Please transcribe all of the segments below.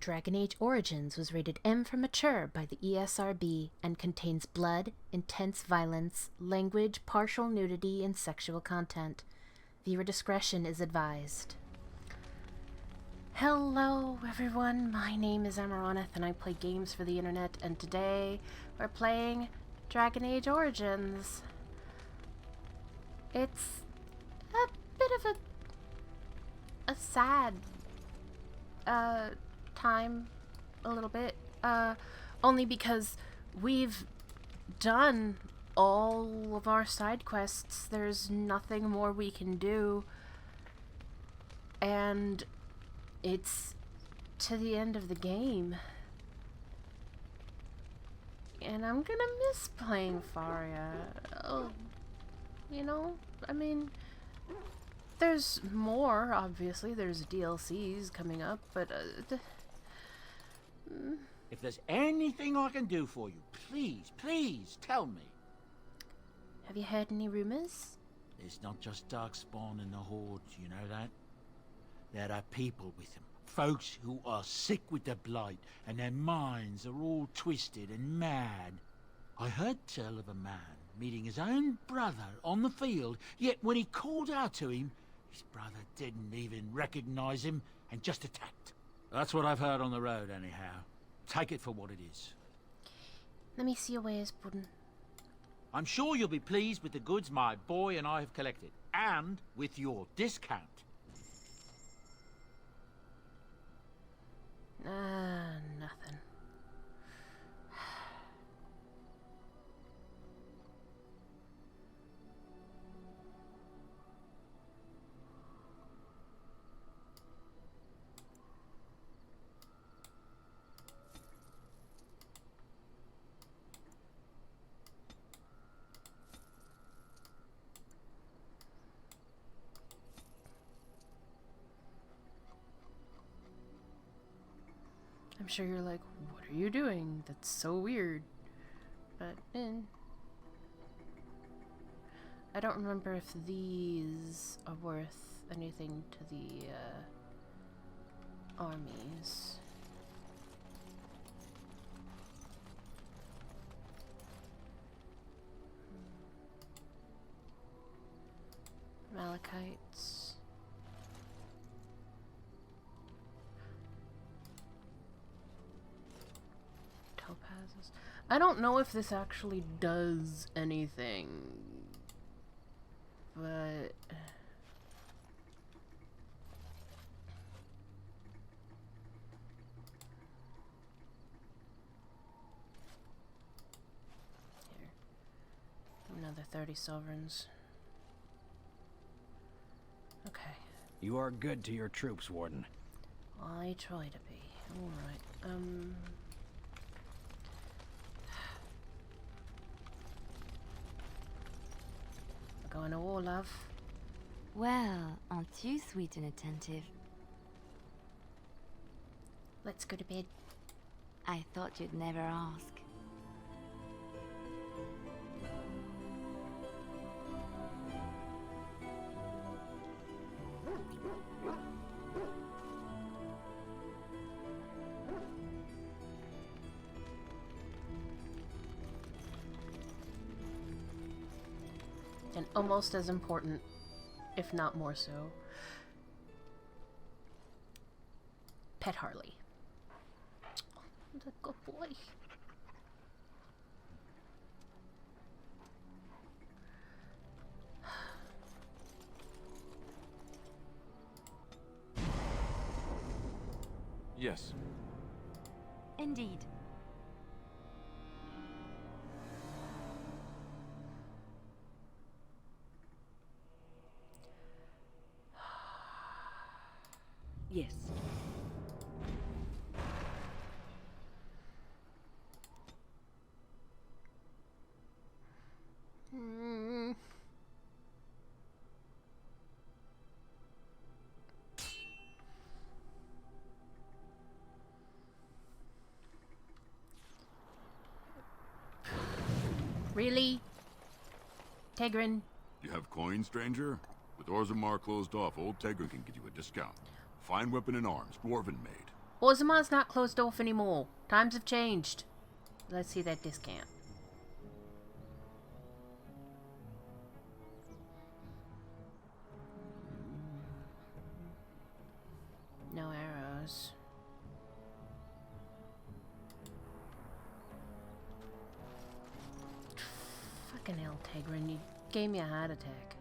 Dragon Age Origins was rated M for mature by the ESRB and contains blood, intense violence, language, partial nudity, and sexual content. Viewer discretion is advised. Hello everyone, my name is Amaronith and I play games for the internet, and today we're playing Dragon Age Origins. It's a bit of a sad time, a little bit, only because we've done all of our side quests. There's nothing more we can do, and it's to the end of the game, and I'm gonna miss playing Farria. Oh, you know, I mean, there's more, obviously. There's DLCs coming up, but if there's anything I can do for you, please tell me. Have you heard any rumors? It's not just Darkspawn and the Hordes, you know that? There are people with them. Folks who are sick with the blight, and their minds are all twisted and mad. I heard tell of a man meeting his own brother on the field, yet when he called out to him, his brother didn't even recognize him and just attacked. That's what I've heard on the road, anyhow. Take it for what it is. Let me see your wares, Puddin'. I'm sure you'll be pleased with the goods my boy and I have collected, and with your discount. Nothing. I'm sure you're like, what are you doing? That's so weird. But, I don't remember if these are worth anything to the, armies. Malachites. Topazes. I don't know if this actually does anything, but here, another 30 sovereigns. Okay. You are good to your troops, Warden. I try to be. Alright, going to war, love. Well, aren't you sweet and attentive? Let's go to bed. I thought you'd never ask. And almost as important, if not more so, Pet Harley. Oh, the good boy. Yes. Indeed. Yes. Really? Tegrin? You have coin, stranger? With Orzammar closed off, old Tegrin can give you a discount. Fine weapon and arms, dwarven made. Orzamar's not closed off anymore. Times have changed. Let's see that discount. No arrows. Fucking hell, Tegrin, you gave me a heart attack.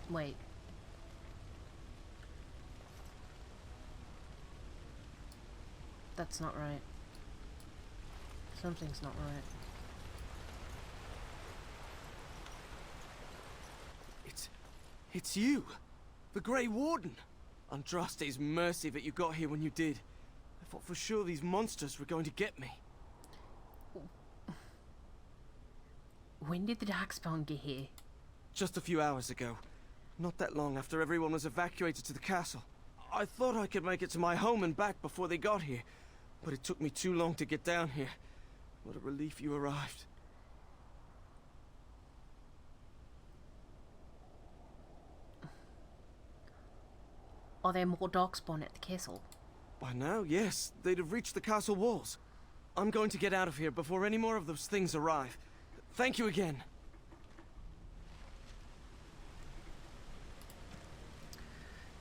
Wait. That's not right. Something's not right. It's you! The Grey Warden! Andraste's mercy that you got here when you did. I thought for sure these monsters were going to get me. When did the Darkspawn get here? Just a few hours ago. Not that long after everyone was evacuated to the castle. I thought I could make it to my home and back before they got here, but it took me too long to get down here. What a relief you arrived. Are there more Darkspawn at the castle? By now, yes. They'd have reached the castle walls. I'm going to get out of here before any more of those things arrive. Thank you again.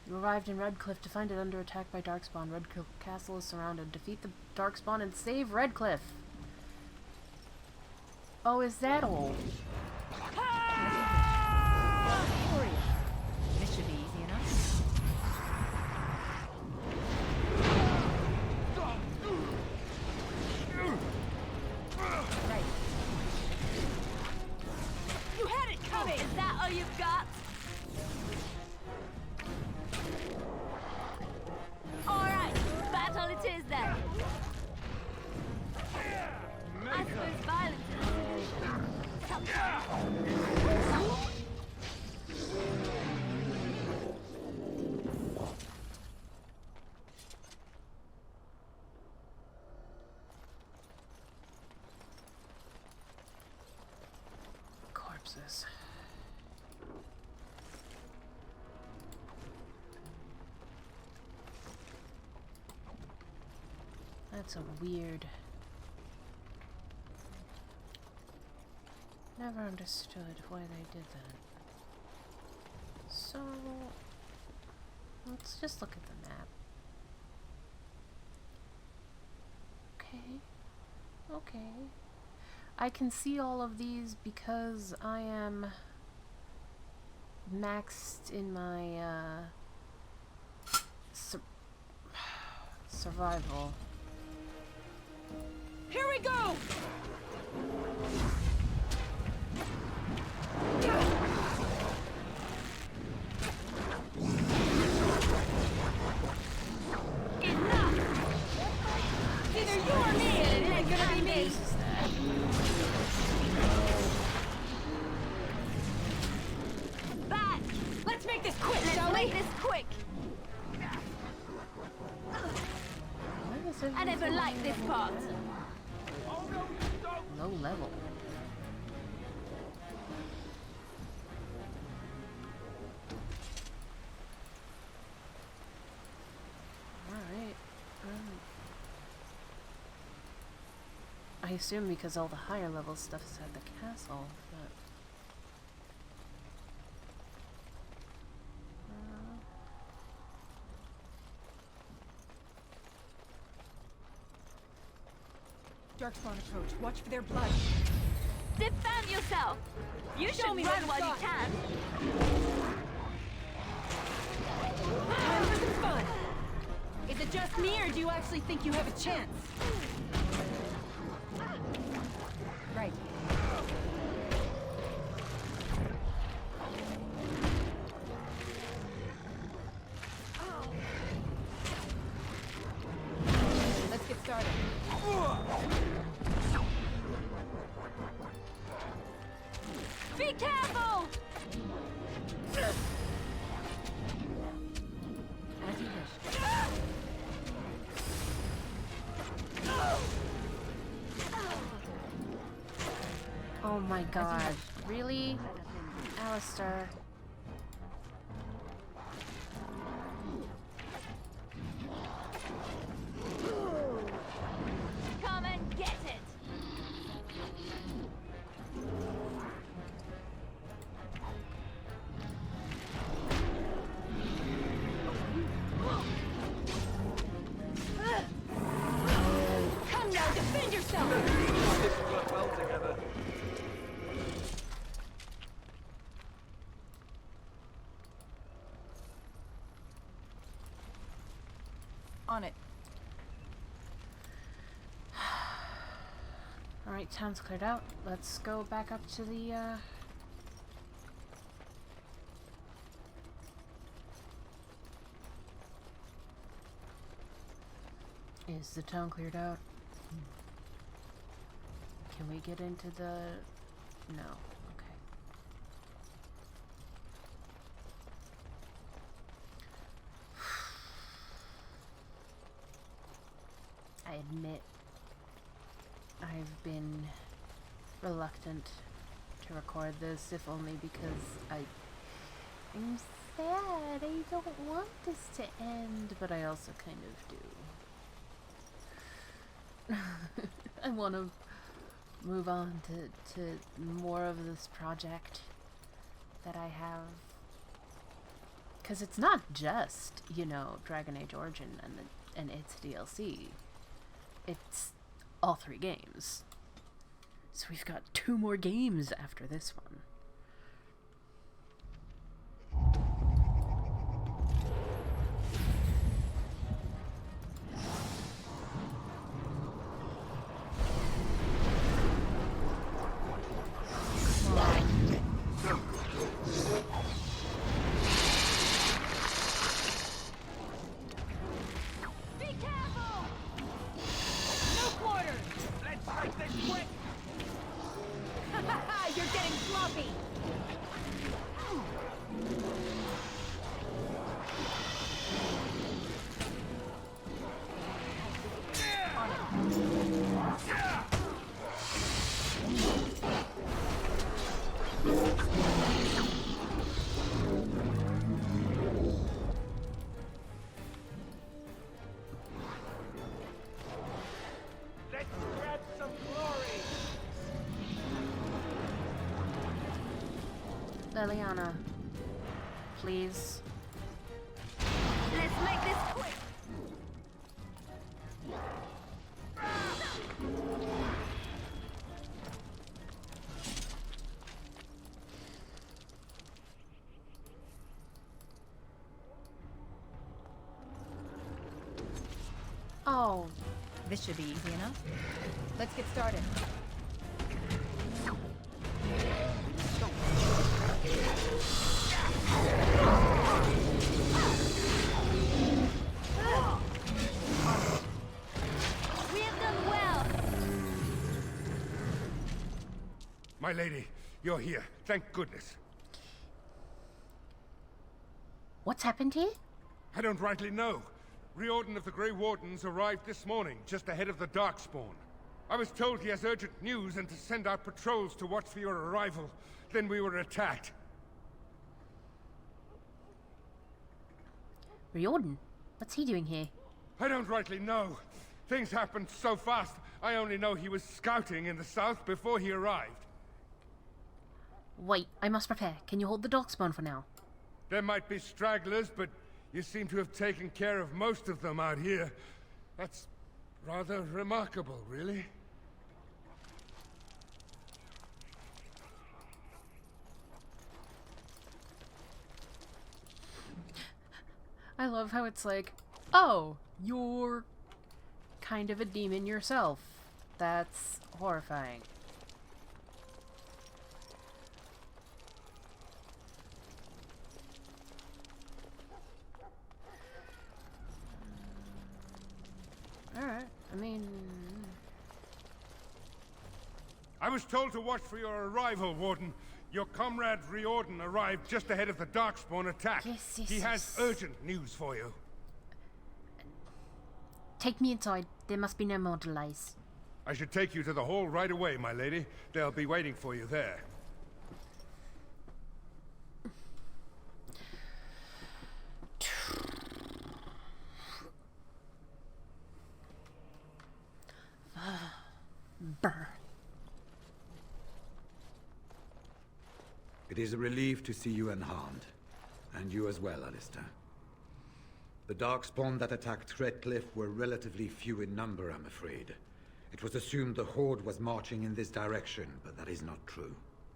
You arrived in Redcliffe to find it under attack by Darkspawn. Redcliffe Castle is surrounded. Defeat the Darkspawn and save Redcliffe. Oh, is that all? This should be easy enough. Right. You had it coming! Is that all you've got? Alright, battle it is then! I suppose violence is a solution. Corpses. That's a weird... Never understood why they did that. So... let's just look at the map. Okay. Okay. I can see all of these because I am maxed in my, survival. Here we go! Enough! Either you or me, and it ain't gonna be me! Back! Let's make this quick, Let's shall we? make this quick! I never liked this part. Low level. Alright. I assume because all the higher level stuff is at the castle, but... Darkspawn approach. Watch for their blood. Defend yourself! You Show should me run what while you it's can! Time for some fun! Is it just me, or do you actually think you have a chance? Right. Oh my god. Really? Alistair. Come and get it! Come now, defend yourself! This will work well together. On it. Alright, town's cleared out. Let's go back up to the, Is the town cleared out? Can we get into the... No. Okay. I admit I've been reluctant to record this, if only because I'm sad. I don't want this to end, but I also kind of do. I want to move on to more of this project that I have. Because it's not just, you know, Dragon Age Origin and its DLC. It's all 3 games. So we've got 2 more games after this one. Liliana, please. Let's make this quick! Oh, This should be easy enough. Let's get started. We have done well! My lady, you're here. Thank goodness. what's happened here? I don't rightly know. Riordan of the Grey Wardens arrived this morning, just ahead of the Darkspawn. I was told he has urgent news and to send out patrols to watch for your arrival. Then we were attacked. Riordan? What's he doing here? I don't rightly know. Things happened so fast, I only know he was scouting in the south before he arrived. Wait, I must prepare. Can you hold the Darkspawn for now? There might be stragglers, but you seem to have taken care of most of them out here. That's rather remarkable, really. I love how it's like, oh, you're kind of a demon yourself. That's horrifying. Alright, I mean... I was told to watch for your arrival, Warden. Your comrade Riordan arrived just ahead of the Darkspawn attack. Yes, He has yes. urgent news for you. Take me inside. There must be no more delays. I should take you to the hall right away, my lady. They'll be waiting for you there. Brr. It is a relief to see you unharmed. And you as well, Alistair. The Darkspawn that attacked Redcliffe were relatively few in number, I'm afraid. It was assumed the Horde was marching in this direction, but that is not true.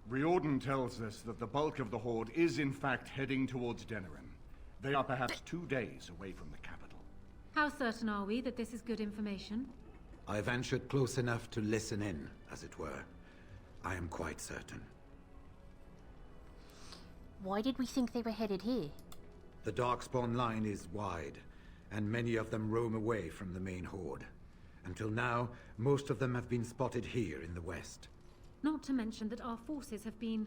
Riordan tells us that the bulk of the Horde is in fact heading towards Denerim. They are perhaps 2 days away from the capital. How certain are we that this is good information? I ventured close enough to listen in, as it were. I am quite certain. Why did we think they were headed here? The Darkspawn line is wide, and many of them roam away from the main Horde. Until now, most of them have been spotted here in the west. Not to mention that our forces have been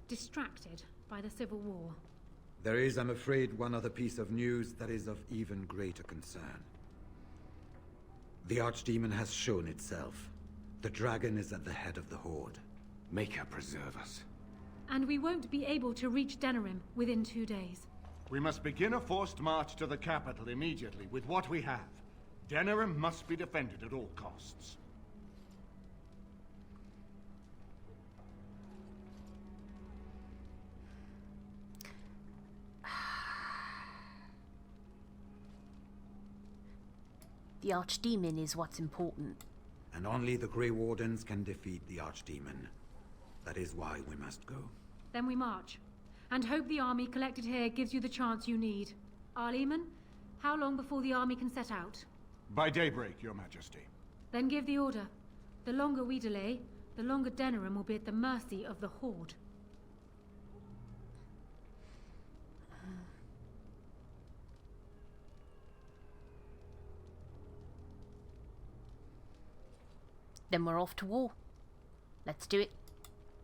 distracted by the Civil War. There is, I'm afraid, one other piece of news that is of even greater concern. The Archdemon has shown itself. The dragon is at the head of the Horde. Make her preserve us. And we won't be able to reach Denerim within 2 days. We must begin a forced march to the capital immediately with what we have. Denerim must be defended at all costs. The Archdemon is what's important. And only the Grey Wardens can defeat the Archdemon. That is why we must go. Then we march. And hope the army collected here gives you the chance you need. Arl Eamon, how long before the army can set out? By daybreak, Your Majesty. Then give the order. The longer we delay, the longer Denerim will be at the mercy of the Horde. Then we're off to war. Let's do it.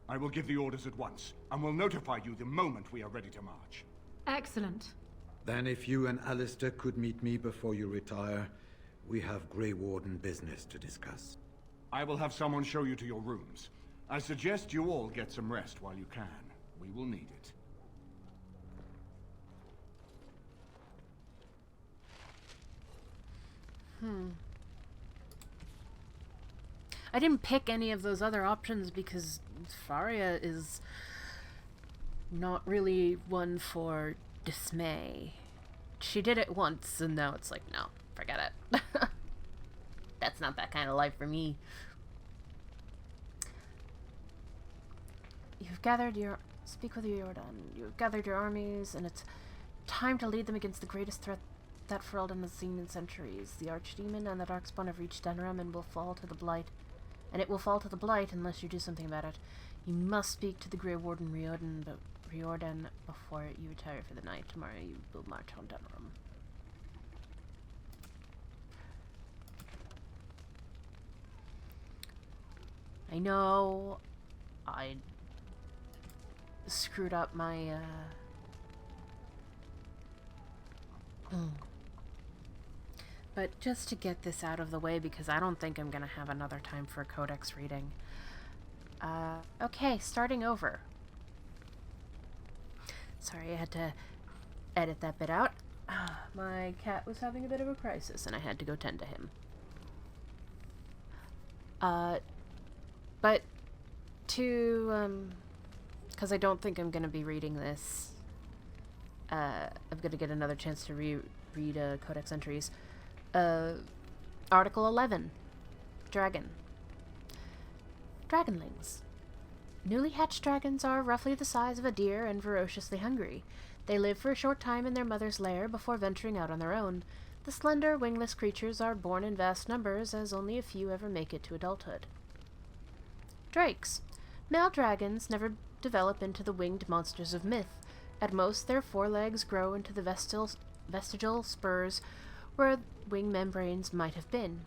I will give the orders at once, and will notify you the moment we are ready to march. Excellent. Then if you and Alistair could meet me before you retire, we have Grey Warden business to discuss. I will have someone show you to your rooms. I suggest you all get some rest while you can. We will need it. I didn't pick any of those other options because Farria is not really one for dismay. She did it once, and now it's like, no, forget it. That's not that kind of life for me. You've gathered your... Speak with Riordan. You've gathered your armies, and it's time to lead them against the greatest threat that Ferelden has seen in centuries. The Archdemon and the Darkspawn have reached Denerim and will fall to the Blight. And it will fall to the Blight unless you do something about it. You must speak to the Grey Warden Riordan before you retire for the night. Tomorrow you will march on Denerim. I know I screwed up my But just to get this out of the way, because I don't think I'm going to have another time for a Codex reading. Okay, starting over. Sorry, I had to edit that bit out. My cat was having a bit of a crisis, and I had to go tend to him. But to, because I don't think I'm going to be reading this. I'm going to get another chance to read Codex Entries. Article 11. Dragon. Dragonlings. Newly hatched dragons are roughly the size of a deer and ferociously hungry. They live for a short time in their mother's lair before venturing out on their own. The slender, wingless creatures are born in vast numbers, as only a few ever make it to adulthood. Drakes. Male dragons never develop into the winged monsters of myth. At most, their forelegs grow into the vestigial spurs where wing membranes might have been.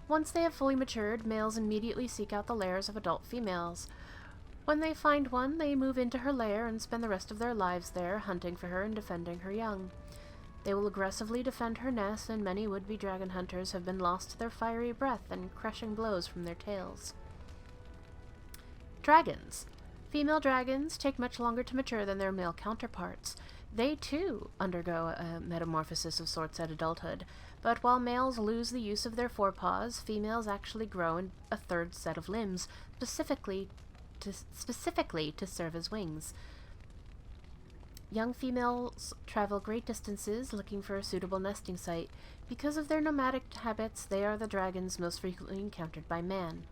Once they have fully matured, males immediately seek out the lairs of adult females. When they find one, they move into her lair and spend the rest of their lives there, hunting for her and defending her young. They will aggressively defend her nest, and many would-be dragon hunters have been lost to their fiery breath and crushing blows from their tails. Dragons. Female dragons take much longer to mature than their male counterparts. They, too, undergo a metamorphosis of sorts at adulthood, but while males lose the use of their forepaws, females actually grow in a third set of limbs, specifically to serve as wings. Young females travel great distances looking for a suitable nesting site. Because of their nomadic habits, they are the dragons most frequently encountered by man.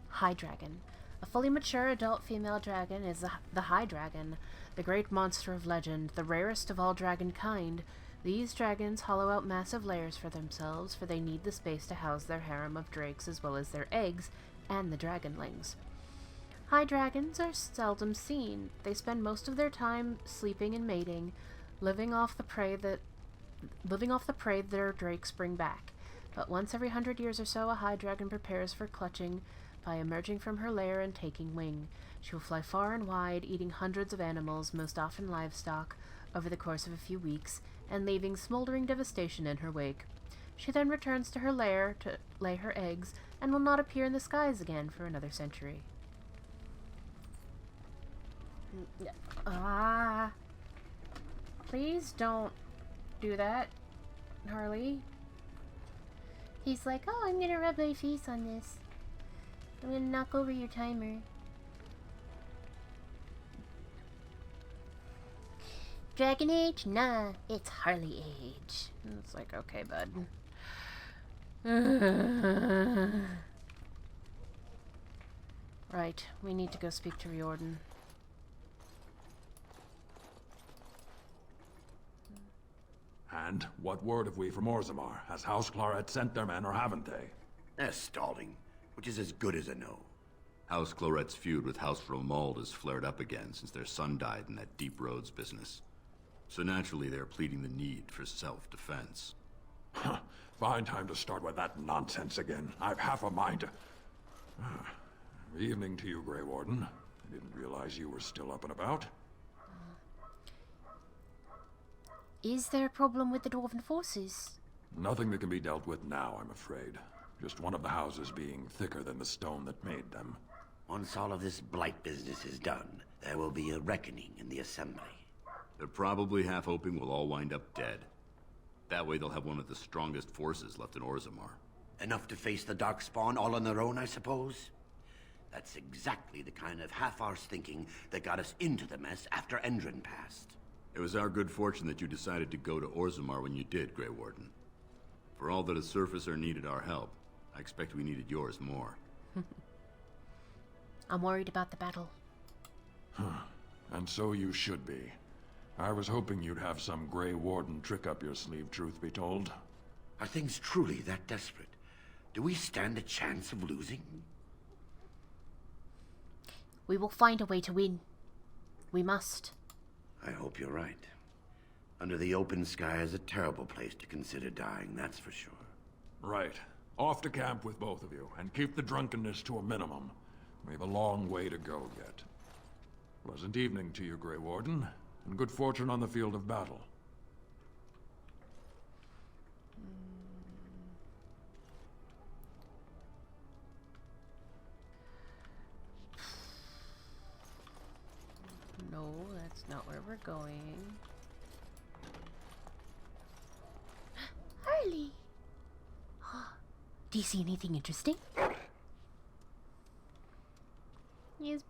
High Dragon. A fully mature adult female dragon is the High Dragon, the great monster of legend, the rarest of all dragon kind. These dragons hollow out massive lairs for themselves, for they need the space to house their harem of drakes as well as their eggs and the Dragonlings. High dragons are seldom seen. They spend most of their time sleeping and mating, living off the prey their drakes bring back. But once every 100 years or so, a high dragon prepares for clutching by emerging from her lair and taking wing. She will fly far and wide, eating hundreds of animals, most often livestock, over the course of a few weeks, and leaving smoldering devastation in her wake. She then returns to her lair to lay her eggs, and will not appear in the skies again for another century. Please don't do that, Harley. He's like, oh, I'm gonna rub my face on this. I'm gonna knock over your timer. Dragon Age? Nah, it's Harley Age. And it's like, okay, bud. Right, we need to go speak to Riordan. And what word have we from Orzammar? Has House Claret sent their men, or haven't they? They're stalling, which is as good as a no. House Claret's feud with House Romald has flared up again since their son died in that Deep Roads business. So naturally, they're pleading the need for self-defense. Fine time to start with that nonsense again. I've half a mind to... Evening to you, Grey Warden. I didn't realize you were still up and about. Is there a problem with the Dwarven forces? Nothing that can be dealt with now, I'm afraid. Just one of the houses being thicker than the stone that made them. Once all of this blight business is done, there will be a reckoning in the Assembly. They're probably half hoping we'll all wind up dead. That way they'll have one of the strongest forces left in Orzammar. Enough to face the Darkspawn all on their own, I suppose? That's exactly the kind of half-arse thinking that got us into the mess after Endrin passed. It was our good fortune that you decided to go to Orzammar when you did, Grey Warden. For all that a surfacer needed our help, I expect we needed yours more. I'm worried about the battle. And so you should be. I was hoping you'd have some Grey Warden trick up your sleeve, truth be told. Are things truly that desperate? Do we stand a chance of losing? We will find a way to win. We must. I hope you're right. Under the open sky is a terrible place to consider dying, that's for sure. Right. Off to camp with both of you, and keep the drunkenness to a minimum. We've a long way to go yet. Pleasant evening to you, Grey Warden, and good fortune on the field of battle. No, that's not where we're going. Harley! Do you see anything interesting? Yes,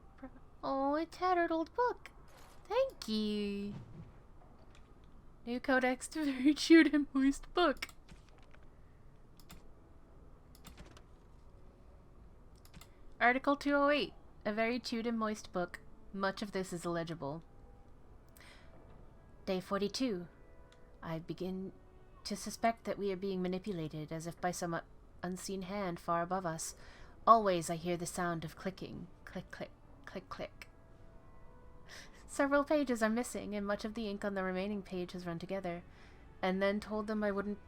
oh, a tattered old book. Thank you. New Codex to very chewed and moist book. Article 208. A very chewed and moist book. Much of this is illegible. Day 42. I begin to suspect that we are being manipulated, as if by some unseen hand far above us. Always I hear the sound of clicking. Click, click, click, click. Several pages are missing, and much of the ink on the remaining page has run together. And then told them I wouldn't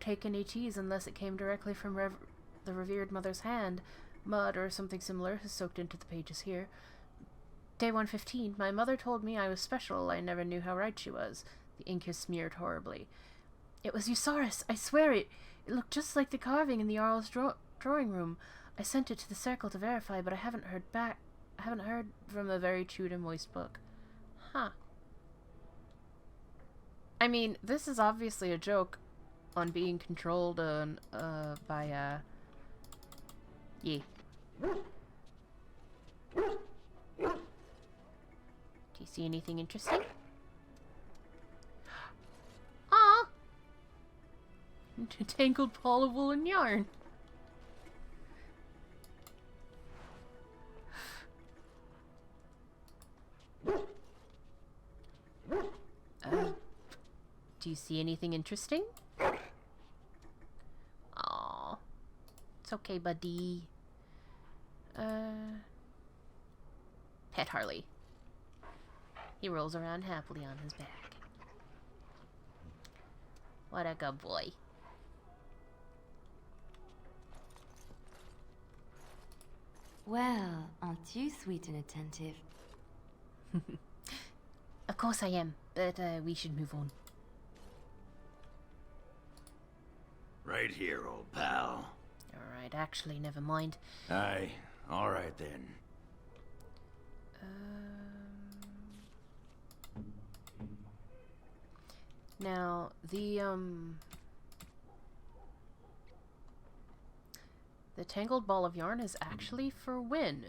take any cheese unless it came directly from the revered mother's hand. Mud or something similar has soaked into the pages here. Day 115. My mother told me I was special. I never knew how right she was. The ink is smeared horribly. It was Eusaurus, I swear it. It looked just like the carving in the Arl's drawing room. I sent it to the Circle to verify, but I haven't heard back. I haven't heard from a very chewed and moist book. Huh. I mean, this is obviously a joke on being controlled on, by, yeah. Do you see anything interesting? Ah! A tangled ball of wool and yarn. Do you see anything interesting? Aw. It's okay, buddy. Pet Harley. He rolls around happily on his back. What a good boy. Well, aren't you sweet and attentive? Of course I am, but we should move on. Right here, old pal. Alright, actually, never mind. Aye, alright then. Now, the tangled ball of yarn is actually for Wynn.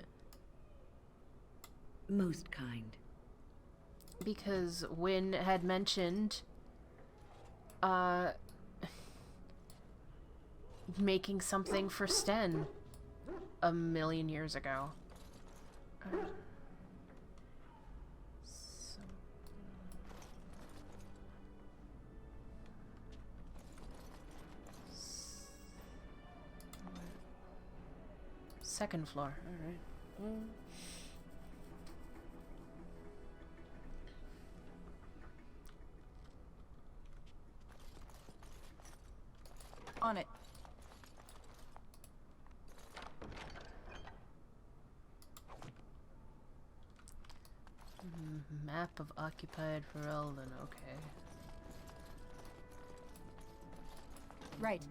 Most kind. Because Wynn had mentioned, making something for Sten a million years ago. Second floor. All right. On it. Map of occupied Ferelden, okay. Right.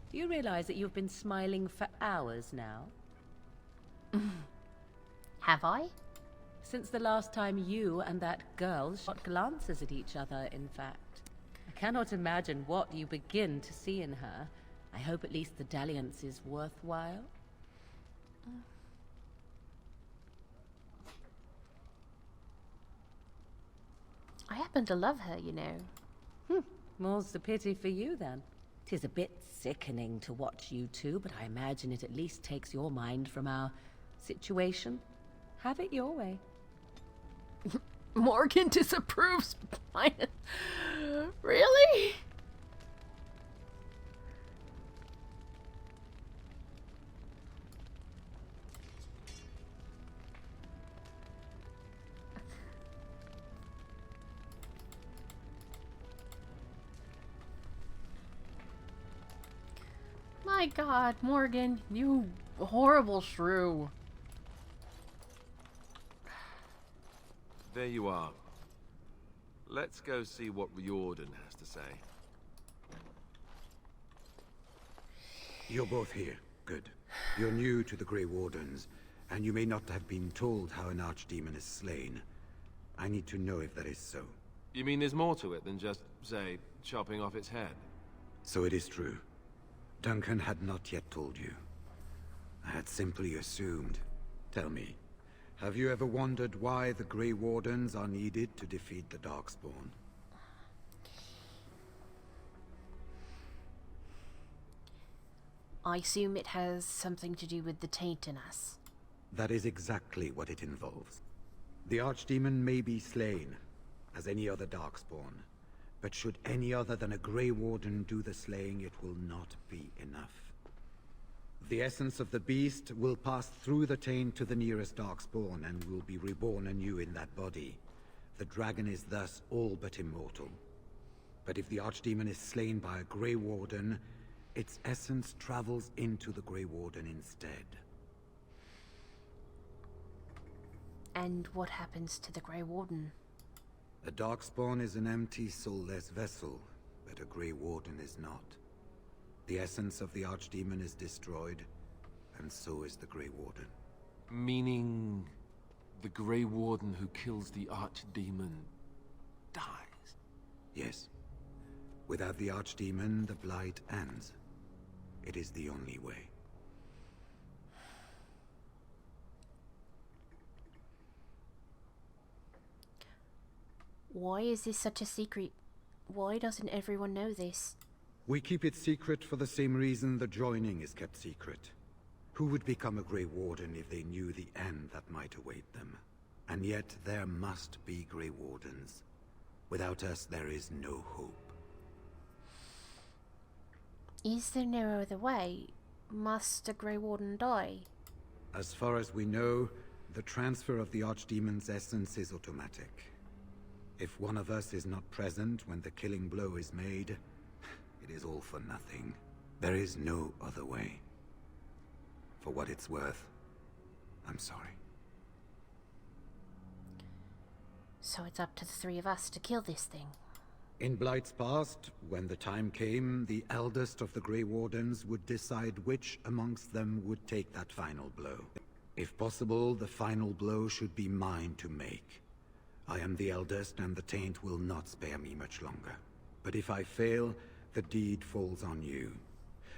Do you realize that you've been smiling for hours now? Have I? Since the last time you and that girl shot glances at each other, in fact. I cannot imagine what you begin to see in her. I hope at least the dalliance is worthwhile. I happen to love her, you know. More's the pity for you, then. 'Tis a bit sickening to watch you two, but I imagine it at least takes your mind from our situation. Have it your way. Morgan disapproves. Really? My God, Morgan, you horrible shrew. There you are. Let's go see what Riordan has to say. You're both here. Good. You're new to the Grey Wardens, and you may not have been told how an archdemon is slain. I need to know if that is so. You mean there's more to it than just, say, chopping off its head? So it is true. Duncan had not yet told you. I had simply assumed. Tell me, have you ever wondered why the Grey Wardens are needed to defeat the Darkspawn? I assume it has something to do with the taint in us. That is exactly what it involves. The Archdemon may be slain, as any other Darkspawn, but should any other than a Grey Warden do the slaying, it will not be enough. The essence of the beast will pass through the taint to the nearest Darkspawn and will be reborn anew in that body. The dragon is thus all but immortal. But if the Archdemon is slain by a Grey Warden, its essence travels into the Grey Warden instead. And what happens to the Grey Warden? A Darkspawn is an empty, soulless vessel, but a Grey Warden is not. The essence of the Archdemon is destroyed, and so is the Grey Warden. Meaning the Grey Warden who kills the Archdemon dies? Yes. Without the Archdemon, the Blight ends. It is the only way. Why is this such a secret? Why doesn't everyone know this? We keep it secret for the same reason the joining is kept secret. Who would become a Grey Warden if they knew the end that might await them? And yet there must be Grey Wardens. Without us, there is no hope. Is there no other way? Must a Grey Warden die? As far as we know, the transfer of the Archdemon's essence is automatic. If one of us is not present when the killing blow is made, it is all for nothing. There is no other way. For what it's worth, I'm sorry. So it's up to the three of us to kill this thing. In Blight's past, when the time came, the eldest of the Grey Wardens would decide which amongst them would take that final blow. If possible, the final blow should be mine to make. I am the eldest, and the taint will not spare me much longer. But if I fail, the deed falls on you.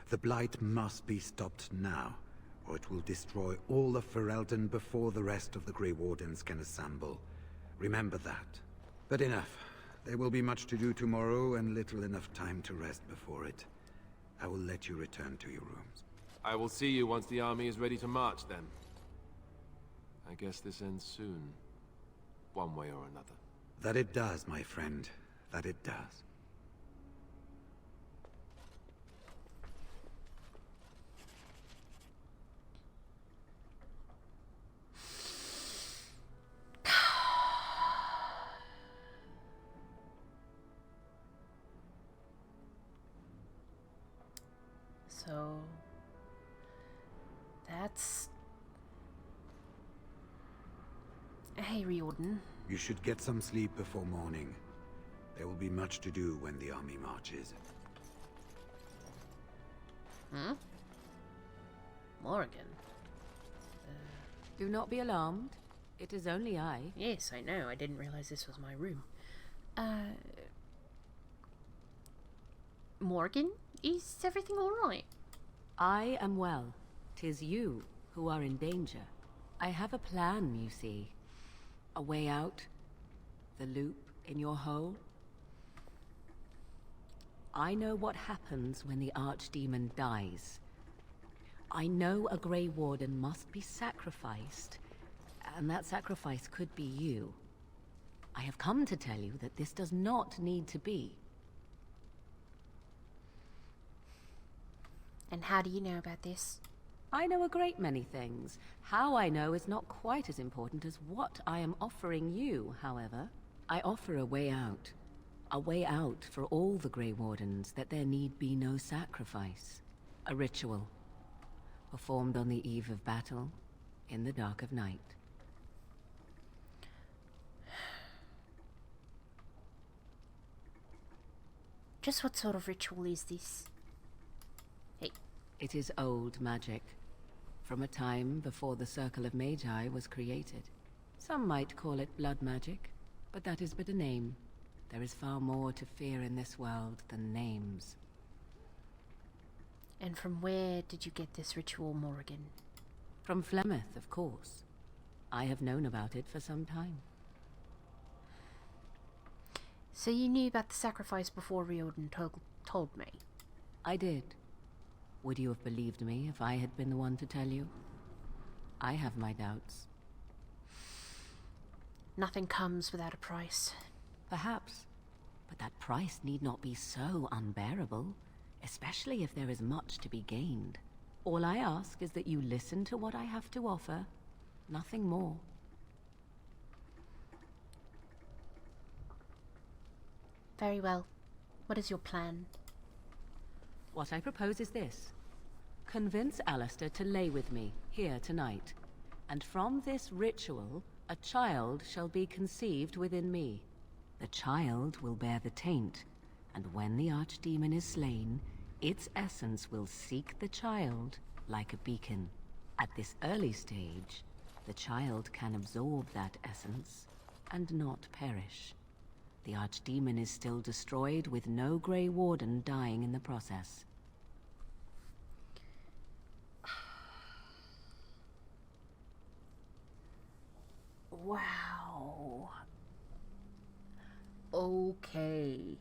The Blight must be stopped now, or it will destroy all of Ferelden before the rest of the Grey Wardens can assemble. Remember that. But enough. There will be much to do tomorrow, and little enough time to rest before it. I will let you return to your rooms. I will see you once the army is ready to march, then. I guess this ends soon. One way or another. That it does, my friend. That it does. So that's... Hey, Riordan. You should get some sleep before morning. There will be much to do when the army marches. Hmm? Morrigan? Do not be alarmed. It is only I. Yes, I know. I didn't realize this was my room. Morgan? Is everything alright? I am well. 'Tis you who are in danger. I have a plan, you see. A way out. The loop in your hole. I know what happens when the Archdemon dies. I know a Grey Warden must be sacrificed, and that sacrifice could be you. I have come to tell you that this does not need to be. And how do you know about this? I know a great many things. How I know is not quite as important as what I am offering you, however. I offer a way out. A way out for all the Grey Wardens, that there need be no sacrifice. A ritual. Performed on the eve of battle, in the dark of night. Just what sort of ritual is this? Hey. It is old magic. From a time before the Circle of Magi was created. Some might call it blood magic, but that is but a name. There is far more to fear in this world than names. And from where did you get this ritual, Morrigan? From Flemeth, of course. I have known about it for some time. So you knew about the sacrifice before Riordan told me? I did. Would you have believed me if I had been the one to tell you? I have my doubts. Nothing comes without a price. Perhaps. But that price need not be so unbearable, especially if there is much to be gained. All I ask is that you listen to what I have to offer, nothing more. Very well. What is your plan? What I propose is this. Convince Alistair to lay with me, here tonight. And from this ritual, a child shall be conceived within me. The child will bear the taint, and when the archdemon is slain, its essence will seek the child like a beacon. At this early stage, the child can absorb that essence and not perish. The archdemon is still destroyed with no Grey Warden dying in the process. Wow. Okay.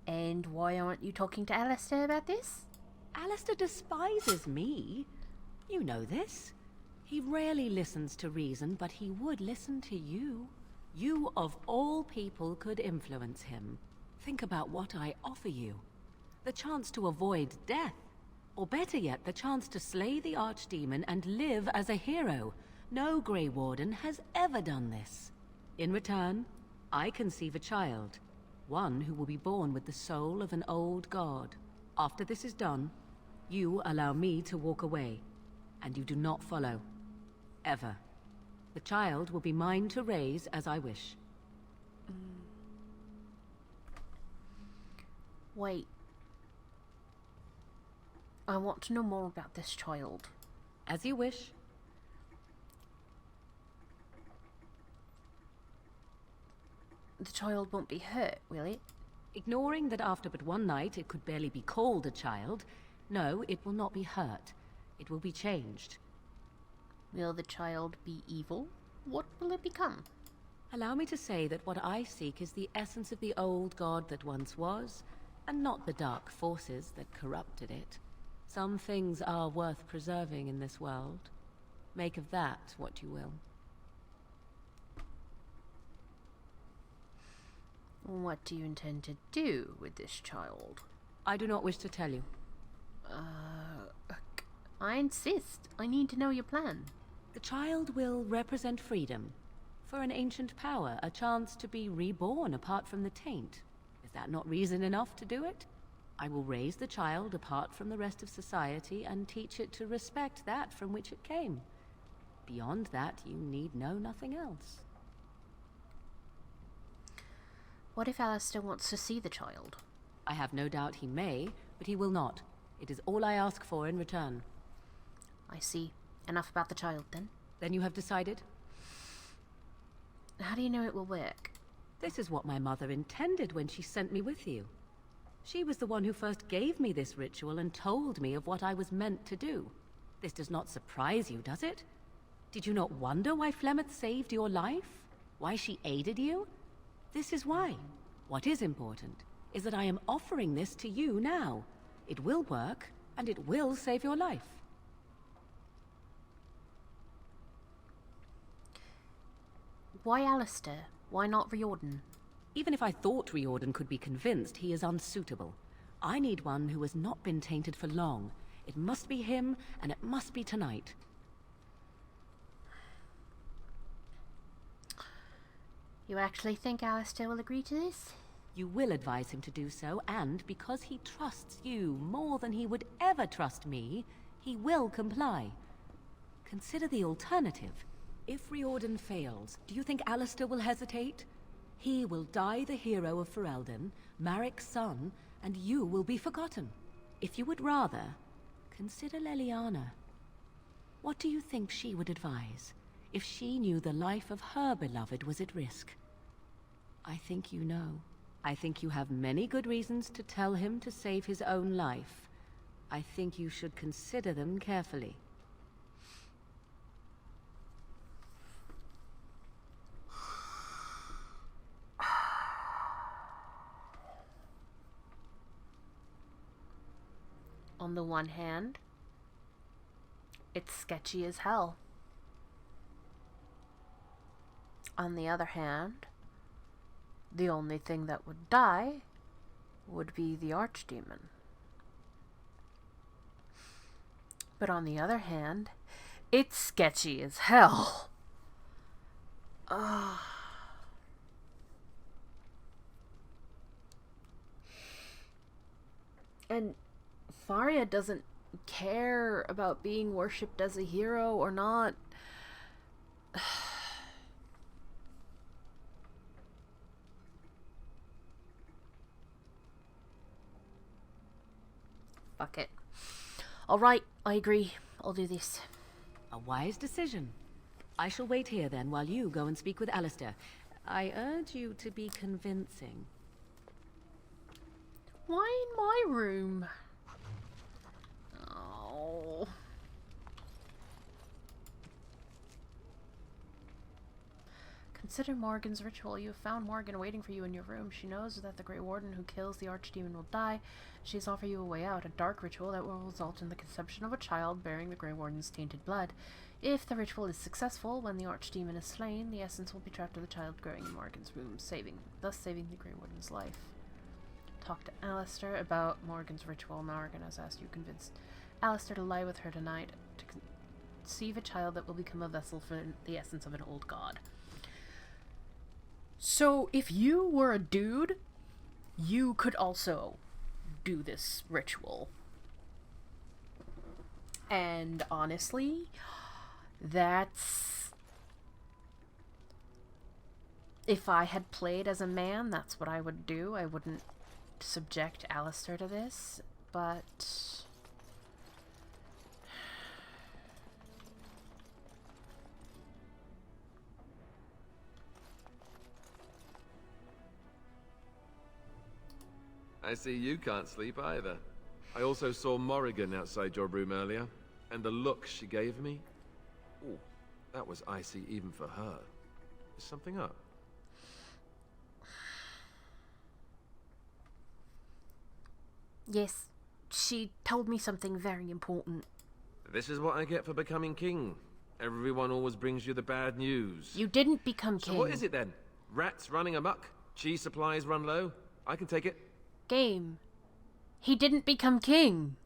And why aren't you talking to Alistair about this? Alistair despises me. You know this. He rarely listens to reason, but he would listen to you. You, of all people, could influence him. Think about what I offer you. The chance to avoid death. Or better yet, the chance to slay the archdemon and live as a hero. No Grey Warden has ever done this. In return, I conceive a child. One who will be born with the soul of an old god. After this is done, you allow me to walk away. And you do not follow. Ever. The child will be mine to raise as I wish. Wait. I want to know more about this child. As you wish. The child won't be hurt, will it? Ignoring that after but one night it could barely be called a child, no, it will not be hurt. It will be changed. Will the child be evil? What will it become? Allow me to say that what I seek is the essence of the old god that once was, and not the dark forces that corrupted it. Some things are worth preserving in this world. Make of that what you will. What do you intend to do with this child? I do not wish to tell you. I insist. I need to know your plan. The child will represent freedom. For an ancient power, a chance to be reborn apart from the taint. Is that not reason enough to do it? I will raise the child apart from the rest of society and teach it to respect that from which it came. Beyond that, you need know nothing else. What if Alistair wants to see the child? I have no doubt he may, but he will not. It is all I ask for in return. I see. Enough about the child, then. Then you have decided? How do you know it will work? This is what my mother intended when she sent me with you. She was the one who first gave me this ritual and told me of what I was meant to do. This does not surprise you, does it? Did you not wonder why Flemeth saved your life? Why she aided you? This is why. What is important is that I am offering this to you now. It will work, and it will save your life. Why Alistair? Why not Riordan? Even if I thought Riordan could be convinced, he is unsuitable. I need one who has not been tainted for long. It must be him, and it must be tonight. You actually think Alistair will agree to this? You will advise him to do so, and because he trusts you more than he would ever trust me, he will comply. Consider the alternative. If Riordan fails, do you think Alistair will hesitate? He will die the hero of Ferelden, Marik's son, and you will be forgotten. If you would rather, consider Leliana. What do you think she would advise, if she knew the life of her beloved was at risk? I think you know. I think you have many good reasons to tell him to save his own life. I think you should consider them carefully. On the one hand, it's sketchy as hell. On the other hand, the only thing that would die would be the archdemon. But on the other hand, it's sketchy as hell. And Farria doesn't care about being worshipped as a hero or not. Fuck it. Alright, I agree. I'll do this. A wise decision. I shall wait here then while you go and speak with Alistair. I urge you to be convincing. Why in my room? Oh. Consider Morgan's ritual. You have found Morgan waiting for you in your room. She knows that the Grey Warden who kills the Archdemon will die. She has offered you a way out, a dark ritual that will result in the conception of a child bearing the Grey Warden's tainted blood. If the ritual is successful, when the Archdemon is slain, the essence will be trapped in the child growing in Morgan's womb, thus saving the Grey Warden's life. Talk to Alistair about Morgan's ritual. Morgan has asked you to convince Alistair to lie with her tonight to conceive a child that will become a vessel for the essence of an old god. So, if you were a dude, you could also do this ritual. And honestly, that's... if I had played as a man, that's what I would do. I wouldn't subject Alistair to this, but... I see you can't sleep either. I also saw Morrigan outside your room earlier, and the look she gave me... Ooh, that was icy even for her. Is something up? Yes, she told me something very important. This is what I get for becoming king. Everyone always brings you the bad news. You didn't become king. So what is it then? Rats running amok? Cheese supplies run low? I can take it. Game. He didn't become king.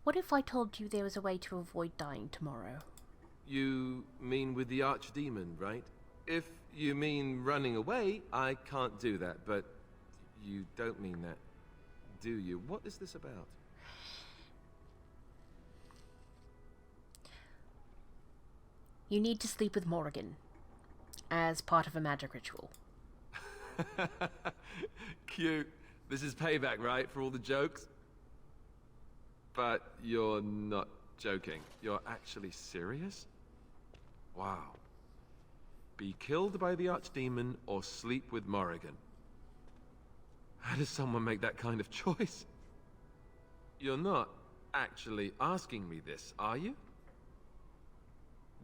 What if I told you there was a way to avoid dying tomorrow? You mean with the Archdemon, right? If you mean running away, I can't do that, but you don't mean that, do you? What is this about? You need to sleep with Morrigan as part of a magic ritual. Cute. This is payback, right, for all the jokes? But you're not joking. You're actually serious? Wow. Be killed by the Archdemon or sleep with Morrigan. How does someone make that kind of choice? You're not actually asking me this, are you?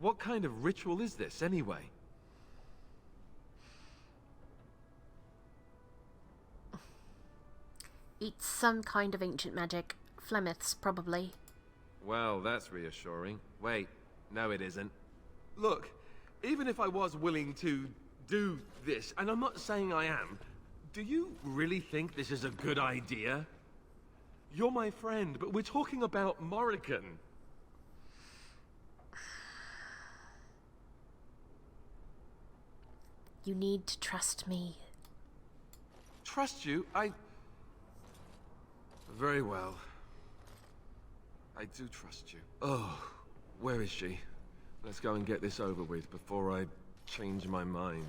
What kind of ritual is this, anyway? It's some kind of ancient magic. Flemeth's, probably. Well, that's reassuring. Wait, no it isn't. Look, even if I was willing to do this, and I'm not saying I am, do you really think this is a good idea? You're my friend, but we're talking about Morrigan. You need to trust me. Trust you? Very well. I do trust you. Oh, where is she? Let's go and get this over with before I change my mind.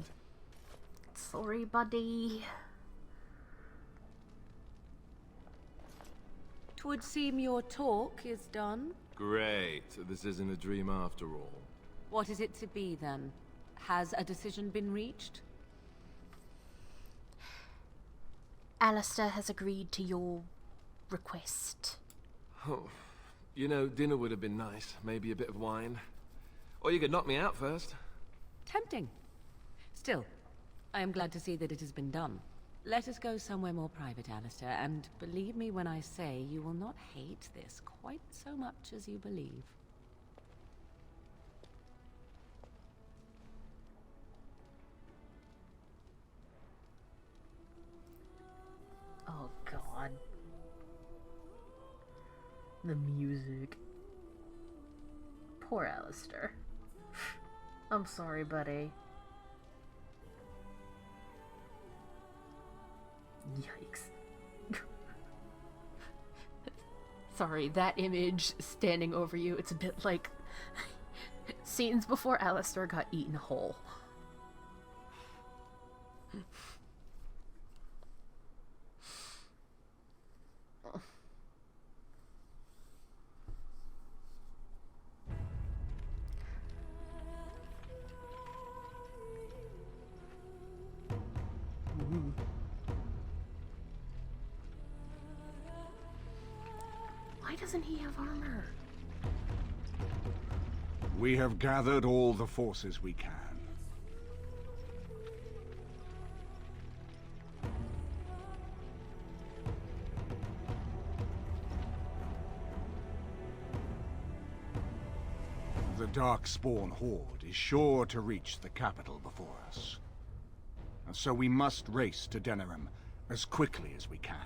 Sorry, buddy. 'Twould seem your talk is done. Great. This isn't a dream after all. What is it to be, then? Has a decision been reached? Alistair has agreed to your request. Oh, you know, dinner would have been nice. Maybe a bit of wine. Or you could knock me out first. Tempting. Still, I am glad to see that it has been done. Let us go somewhere more private, Alistair, and believe me when I say you will not hate this quite so much as you believe. Oh, God. The music. Poor Alistair. I'm sorry, buddy. Yikes. Sorry, that image standing over you, it's a bit like scenes before Alistair got eaten whole. Why doesn't he have armor? We have gathered all the forces we can. The Darkspawn horde is sure to reach the capital before us. And so we must race to Denerim as quickly as we can.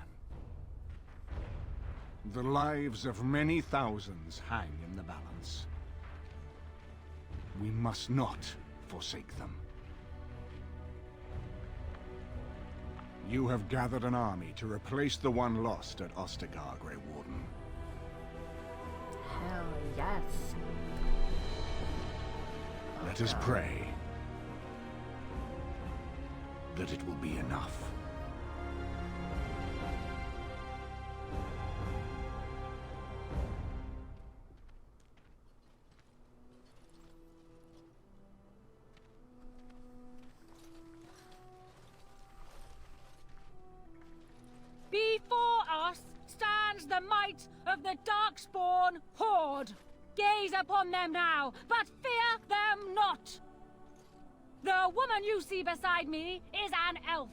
The lives of many thousands hang in the balance. We must not forsake them. You have gathered an army to replace the one lost at Ostagar, Grey Warden. Hell yes. Let us pray that it will be enough. Before us stands the might of the Darkspawn horde. Gaze upon them now, but fear them not. The woman you see beside me is an elf,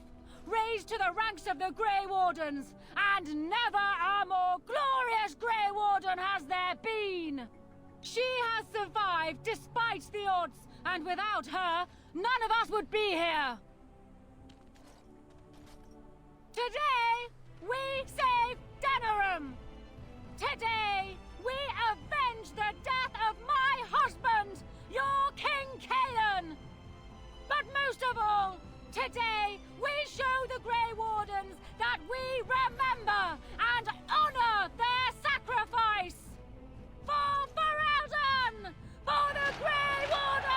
raised to the ranks of the Grey Wardens, and never a more glorious Grey Warden has there been. She has survived despite the odds, and without her, none of us would be here. Today, we save Denerim. Today, we avenge the death of my husband, your King Kaelan. But most of all, today, we show the Grey Wardens that we remember and honor their sacrifice. For Ferelden! For the Grey Wardens!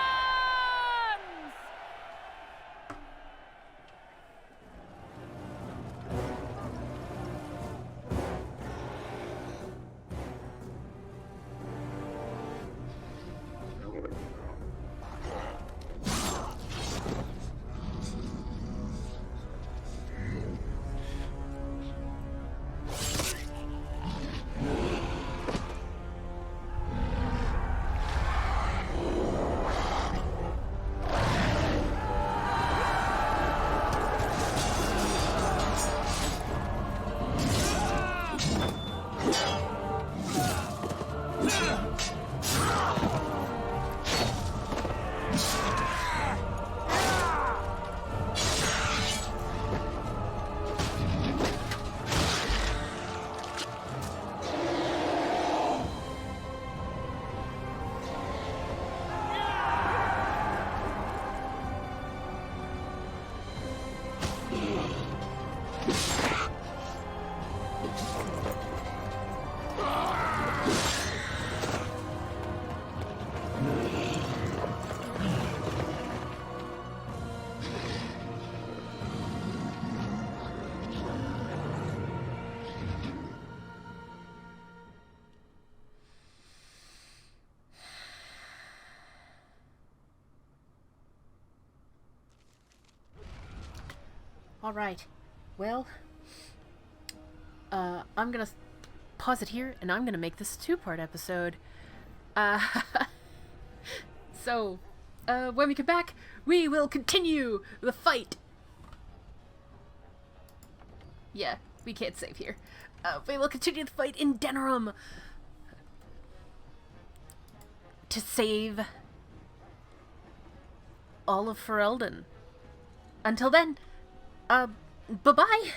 Alright, well, I'm gonna pause it here, and I'm gonna make this a two-part episode. So, when we come back, we will continue the fight. Yeah, we can't save here. We will continue the fight in Denerim to save all of Ferelden. Until then, bye-bye.